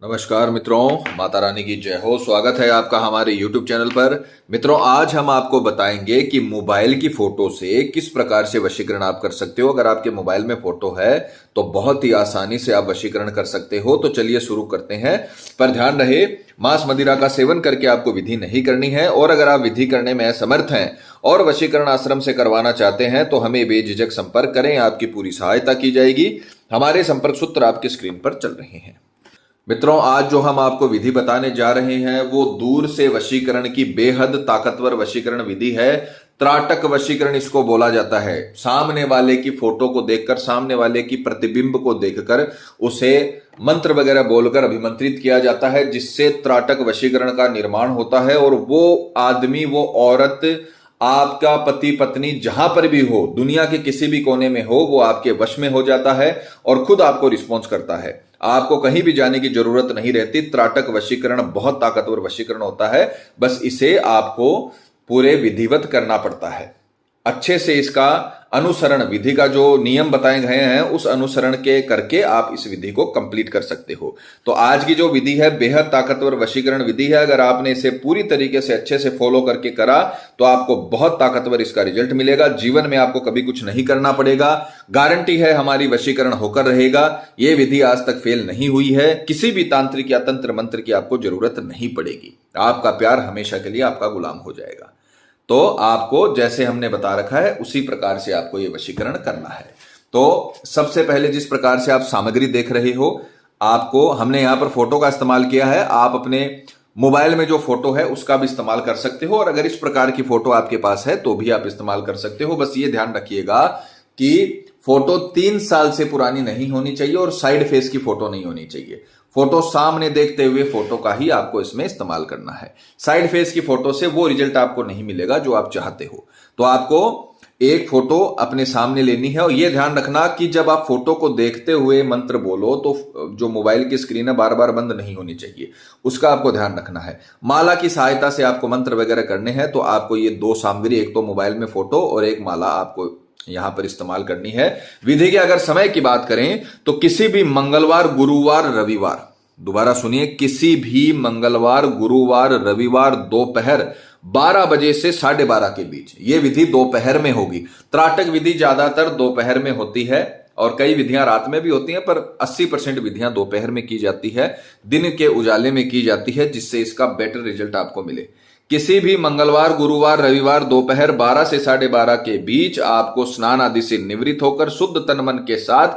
नमस्कार मित्रों, माता रानी की जय हो। स्वागत है आपका हमारे YouTube चैनल पर। मित्रों, आज हम आपको बताएंगे कि मोबाइल की फोटो से किस प्रकार से वशीकरण आप कर सकते हो। अगर आपके मोबाइल में फोटो है तो बहुत ही आसानी से आप वशीकरण कर सकते हो। तो चलिए शुरू करते हैं, पर ध्यान रहे मांस मदिरा का सेवन करके आपको विधि नहीं करनी है। और अगर आप विधि करने में असमर्थ हैं और वशीकरण आश्रम से करवाना चाहते हैं तो हमें बेझिझक संपर्क करें, आपकी पूरी सहायता की जाएगी। हमारे संपर्क सूत्र आपकी स्क्रीन पर चल रहे हैं। मित्रों, आज जो हम आपको विधि बताने जा रहे हैं वो दूर से वशीकरण की बेहद ताकतवर वशीकरण विधि है। त्राटक वशीकरण इसको बोला जाता है। सामने वाले की फोटो को देखकर, सामने वाले की प्रतिबिंब को देखकर उसे मंत्र वगैरह बोलकर अभिमंत्रित किया जाता है, जिससे त्राटक वशीकरण का निर्माण होता है। और वो आदमी, वो औरत, आपका पति पत्नी जहां पर भी हो, दुनिया के किसी भी कोने में हो, वो आपके वश में हो जाता है और खुद आपको रिस्पॉन्स करता है। आपको कहीं भी जाने की जरूरत नहीं रहती। त्राटक वशीकरण बहुत ताकतवर वशीकरण होता है। बस इसे आपको पूरे विधिवत करना पड़ता है। अच्छे से इसका अनुसरण, विधि का जो नियम बताए गए हैं उस अनुसरण के करके आप इस विधि को कंप्लीट कर सकते हो। तो आज की जो विधि है बेहद ताकतवर वशीकरण विधि है। अगर आपने इसे पूरी तरीके से अच्छे से फॉलो करके करा तो आपको बहुत ताकतवर इसका रिजल्ट मिलेगा। जीवन में आपको कभी कुछ नहीं करना पड़ेगा। गारंटी है हमारी वशीकरण होकर रहेगा। यह विधि आज तक फेल नहीं हुई है। किसी भी तांत्रिक या तंत्र मंत्र की आपको जरूरत नहीं पड़ेगी। आपका प्यार हमेशा के लिए आपका गुलाम हो जाएगा। तो आपको जैसे हमने बता रखा है उसी प्रकार से आपको यह वशीकरण करना है। तो सबसे पहले जिस प्रकार से आप सामग्री देख रहे हो, आपको हमने यहां पर फोटो का इस्तेमाल किया है। आप अपने मोबाइल में जो फोटो है उसका भी इस्तेमाल कर सकते हो, और अगर इस प्रकार की फोटो आपके पास है तो भी आप इस्तेमाल कर सकते हो। बस ये ध्यान रखिएगा कि फोटो 3 साल से पुरानी नहीं होनी चाहिए और साइड फेस की फोटो नहीं होनी चाहिए। फोटो सामने देखते हुए फोटो का ही आपको इसमें इस्तेमाल करना है। साइड फेस की फोटो से वो रिजल्ट आपको नहीं मिलेगा जो आप चाहते हो। तो आपको एक फोटो अपने सामने लेनी है, और यह ध्यान रखना कि जब आप फोटो को देखते हुए मंत्र बोलो तो जो मोबाइल की स्क्रीन है बार बार बंद नहीं होनी चाहिए, उसका आपको ध्यान रखना है। माला की सहायता से आपको मंत्र वगैरह करने हैं तो आपको ये 2 सामग्री, एक तो मोबाइल में फोटो और एक माला आपको यहां पर इस्तेमाल करनी है। विधि के अगर समय की बात करें तो किसी भी मंगलवार, गुरुवार, रविवार, दोबारा सुनिए, किसी भी मंगलवार, गुरुवार, रविवार दोपहर 12 बजे से 12:30 के बीच, यह विधि दोपहर में होगी। त्राटक विधि ज्यादातर दोपहर में होती है और कई विधियां रात में भी होती हैं, पर 80% विधियां दोपहर में की जाती है, दिन के उजाले में की जाती है, जिससे इसका बेटर रिजल्ट आपको मिले। किसी भी मंगलवार, गुरुवार, रविवार दोपहर 12 से 12:30 के बीच आपको स्नान आदि से निवृत्त होकर शुद्ध तन मन के साथ,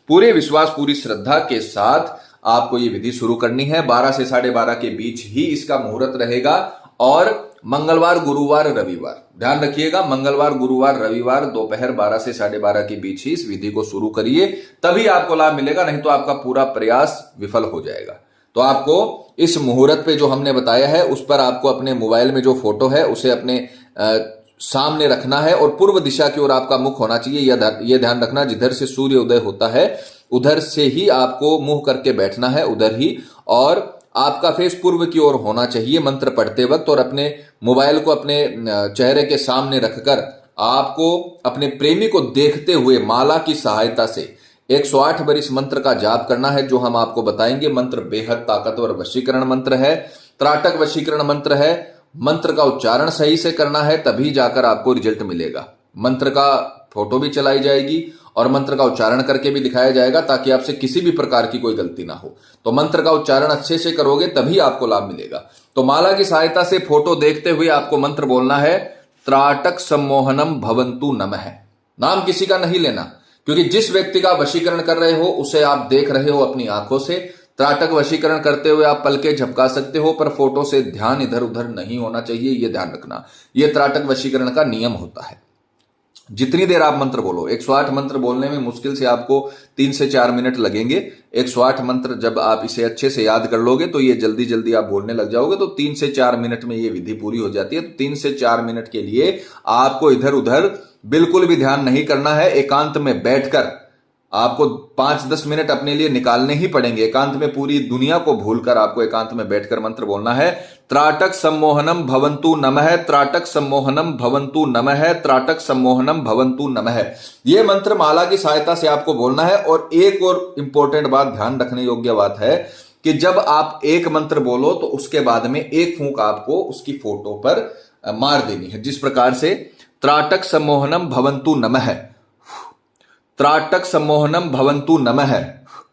पूरे विश्वास, पूरी श्रद्धा के साथ आपको ये विधि शुरू करनी है। 12 से 12:30 के बीच ही इसका मुहूर्त रहेगा। और मंगलवार, गुरुवार, रविवार, ध्यान रखिएगा, मंगलवार, गुरुवार, रविवार दोपहर 12 से 12:30 के बीच ही इस विधि को शुरू करिए, तभी आपको लाभ मिलेगा। नहीं तो आपका पूरा प्रयास विफल हो जाएगा। तो आपको इस मुहूर्त पे जो हमने बताया है उस पर आपको अपने मोबाइल में जो फोटो है उसे अपने सामने रखना है और पूर्व दिशा की ओर आपका मुख होना चाहिए। यह ध्यान रखना, जिधर से सूर्य उदय होता है उधर से ही आपको मुंह करके बैठना है, उधर ही, और आपका फेस पूर्व की ओर होना चाहिए मंत्र पढ़ते वक्त। और अपने मोबाइल को अपने चेहरे के सामने रखकर आपको अपने प्रेमी को देखते हुए माला की सहायता से 108 बार इस मंत्र का जाप करना है, जो हम आपको बताएंगे। मंत्र बेहद ताकतवर वशीकरण मंत्र है, त्राटक वशीकरण मंत्र है। मंत्र का उच्चारण सही से करना है, तभी जाकर आपको रिजल्ट मिलेगा। मंत्र का फोटो भी चलाई जाएगी और मंत्र का उच्चारण करके भी दिखाया जाएगा, ताकि आपसे किसी भी प्रकार की कोई गलती ना हो। तो मंत्र का उच्चारण अच्छे से करोगे तभी आपको लाभ मिलेगा। तो माला की सहायता से फोटो देखते हुए आपको मंत्र बोलना है, त्राटक सम्मोहनम भवन्तु नमः। नाम किसी का नहीं लेना, क्योंकि जिस व्यक्ति का वशीकरण कर रहे हो उसे आप देख रहे हो अपनी आंखों से। त्राटक वशीकरण करते हुए आप पलके झपका सकते हो, पर फोटो से ध्यान इधर उधर नहीं होना चाहिए, यह ध्यान रखना। यह त्राटक वशीकरण का नियम होता है। जितनी देर आप मंत्र बोलो, 108 मंत्र बोलने में मुश्किल से आपको 3 से 4 मिनट लगेंगे। 108 मंत्र जब आप इसे अच्छे से याद कर लोगे तो ये जल्दी जल्दी आप बोलने लग जाओगे, तो 3 से 4 मिनट में ये विधि पूरी हो जाती है। तो 3 से 4 मिनट के लिए आपको इधर उधर बिल्कुल भी ध्यान नहीं करना है। एकांत में बैठकर आपको 5-10 मिनट अपने लिए निकालने ही पड़ेंगे। एकांत में पूरी दुनिया को भूलकर आपको एकांत में बैठकर मंत्र बोलना है, त्राटक सम्मोहनम भवन्तु नमः, त्राटक सम्मोहनम भवन्तु नमः, त्राटक सम्मोहनम भवन्तु नमः। यह मंत्र माला की सहायता से आपको बोलना है। और एक और इंपॉर्टेंट बात, ध्यान रखने योग्य बात है कि जब आप एक मंत्र बोलो तो उसके बाद में एक फूंक आपको उसकी फोटो पर मार देनी है। जिस प्रकार से त्राटक सम्मोहनम भवन्तु नमः, त्राटक सम्मोहनम भवन्तु नमः,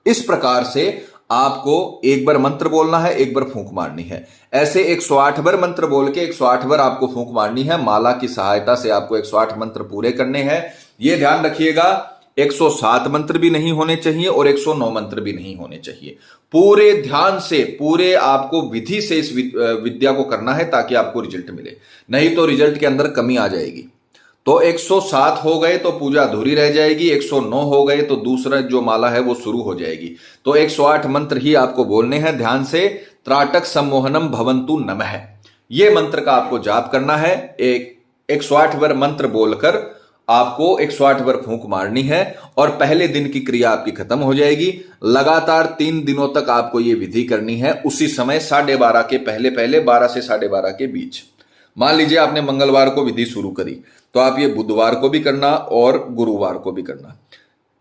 इस प्रकार से आपको एक बार मंत्र बोलना है, एक बार फूंक मारनी है। ऐसे 108 बार मंत्र बोल के 108 बार आपको फूंक मारनी है। माला की सहायता से आपको 108 मंत्र पूरे करने हैं। यह ध्यान रखिएगा, 107 मंत्र भी नहीं होने चाहिए और 109 मंत्र भी नहीं होने चाहिए। पूरे ध्यान से, पूरे आपको विधि से इस विद्या को करना है ताकि आपको रिजल्ट मिले, नहीं तो रिजल्ट के अंदर कमी आ जाएगी। तो 107 हो गए तो पूजा अधूरी रह जाएगी, 109 हो गए तो दूसरा जो माला है वो शुरू हो जाएगी। तो 108 मंत्र ही आपको बोलने हैं ध्यान से। त्राटक सम्मोहनम भवन्तु नमः, ये मंत्र का आपको जाप करना है। 108 बार मंत्र बोलकर आपको 108 बार फूंक मारनी है और पहले दिन की क्रिया आपकी खत्म हो जाएगी। लगातार 3 दिनों तक आपको यह विधि करनी है। उसी समय 12:30 के पहले 12 से 12:30 के बीच। मान लीजिए आपने मंगलवार को विधि शुरू करी तो आप ये बुधवार को भी करना और गुरुवार को भी करना।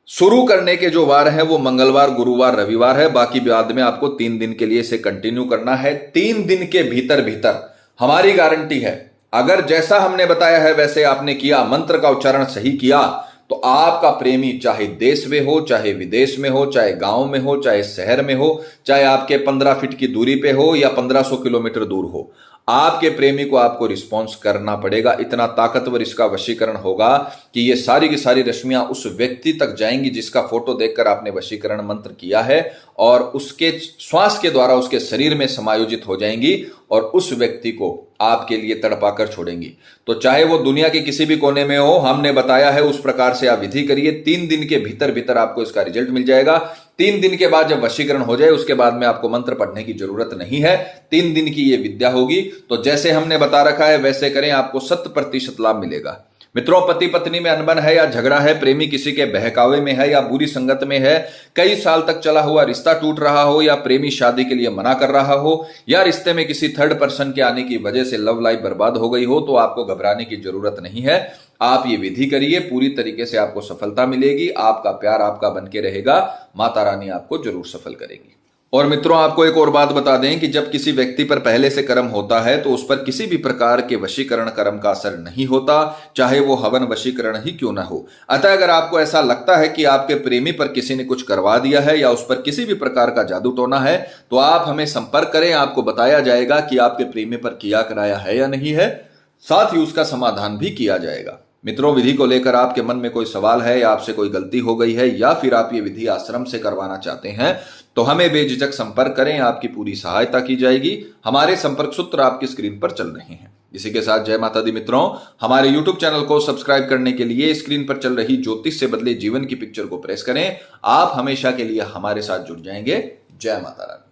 शुरू करने के जो वार है वो मंगलवार, गुरुवार, रविवार है। बाकी बाद में आपको 3 दिन के लिए इसे कंटिन्यू करना है। 3 दिन के भीतर भीतर हमारी गारंटी है, अगर जैसा हमने बताया है वैसे आपने किया, मंत्र का उच्चारण सही किया, तो आपका प्रेमी चाहे देश में हो, चाहे विदेश में हो, चाहे गांव में हो, चाहे शहर में हो, चाहे आपके 15 फीट की दूरी पे हो या 1500 किलोमीटर दूर हो, आपके प्रेमी को आपको रिस्पॉन्स करना पड़ेगा। इतना ताकतवर इसका वशीकरण होगा कि ये सारी की सारी रश्मियां उस व्यक्ति तक जाएंगी जिसका फोटो देखकर आपने वशीकरण मंत्र किया है, और उसके श्वास के द्वारा उसके शरीर में समायोजित हो जाएंगी और उस व्यक्ति को आपके लिए तड़पाकर छोड़ेंगी। तो चाहे वो दुनिया के किसी भी कोने में हो, हमने बताया है उस प्रकार से आप विधि करिए। 3 दिन के भीतर भीतर आपको इसका रिजल्ट मिल जाएगा। 3 दिन के बाद जब वशीकरण हो जाए उसके बाद में आपको मंत्र पढ़ने की जरूरत नहीं है। 3 दिन की ये विद्या होगी। तो जैसे हमने बता रखा है वैसे करें, आपको 100% लाभ मिलेगा। मित्रों, पति पत्नी में अनबन है या झगड़ा है, प्रेमी किसी के बहकावे में है या बुरी संगत में है, कई साल तक चला हुआ रिश्ता टूट रहा हो, या प्रेमी शादी के लिए मना कर रहा हो, या रिश्ते में किसी थर्ड पर्सन के आने की वजह से लव लाइफ बर्बाद हो गई हो, तो आपको घबराने की जरूरत नहीं है। आप ये विधि करिए, पूरी तरीके से आपको सफलता मिलेगी। आपका प्यार आपका बन के रहेगा, माता रानी आपको जरूर सफल करेगी। और मित्रों, आपको एक और बात बता दें कि जब किसी व्यक्ति पर पहले से कर्म होता है तो उस पर किसी भी प्रकार के वशीकरण कर्म का असर नहीं होता, चाहे वो हवन वशीकरण ही क्यों ना हो। अतः अगर आपको ऐसा लगता है कि आपके प्रेमी पर किसी ने कुछ करवा दिया है या उस पर किसी भी प्रकार का जादू टोना है, तो आप हमें संपर्क करें। आपको बताया जाएगा कि आपके प्रेमी पर किया कराया है या नहीं है, साथ ही उसका समाधान भी किया जाएगा। मित्रों, विधि को लेकर आपके मन में कोई सवाल है या आपसे कोई गलती हो गई है या फिर आप ये विधि आश्रम से करवाना चाहते हैं, तो हमें बेझिझक संपर्क करें। आपकी पूरी सहायता की जाएगी। हमारे संपर्क सूत्र आपकी स्क्रीन पर चल रहे हैं। इसी के साथ जय माता दी। मित्रों, हमारे YouTube चैनल को सब्सक्राइब करने के लिए स्क्रीन पर चल रही ज्योतिष से बदले जीवन की पिक्चर को प्रेस करें। आप हमेशा के लिए हमारे साथ जुड़ जाएंगे। जय माता रानी।